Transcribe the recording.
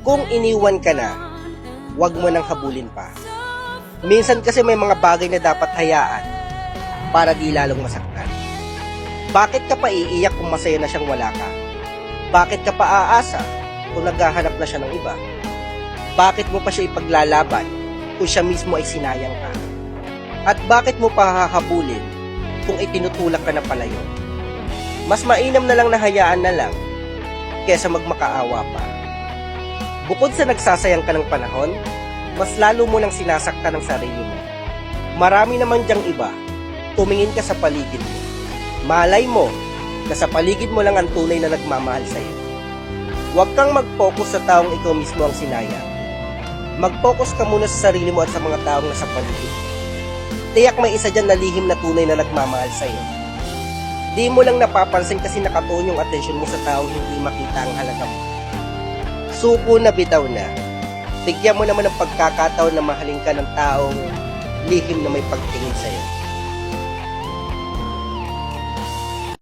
Kung iniwan ka na, wag mo nang habulin pa. Minsan kasi may mga bagay na dapat hayaan para di lalong masaktan. Bakit ka pa iiyak kung masaya na siyang wala ka? Bakit ka pa aasa kung naghahanap na siya ng iba? Bakit mo pa siya ipaglalaban kung siya mismo ay sinayang ka? At bakit mo pa hahabulin kung itinutulak ka na palayo? Mas mainam na lang na hayaan na lang kesa magmakaawa pa. Bukod sa nagsasayang ka ng panahon, mas lalo mo nang sinasaktan ng sarili mo. Marami naman diyang iba, tumingin ka sa paligid mo. Malay mo na sa paligid mo lang ang tunay na nagmamahal sa'yo. Huwag kang mag-focus sa taong ikaw mismo ang sinayang. Mag-focus ka muna sa sarili mo at sa mga taong nasa paligid. Tiyak may isa dyan na lihim na tunay na nagmamahal sa'yo. Di mo lang napapansin kasi nakatuon yung atensyon mo sa taong hindi makita ang halaga mo. Suko na bitaw na. Bigyan mo naman ng pagkakataon na mahalin ka ng taong lihim na may pagtingin sa'yo.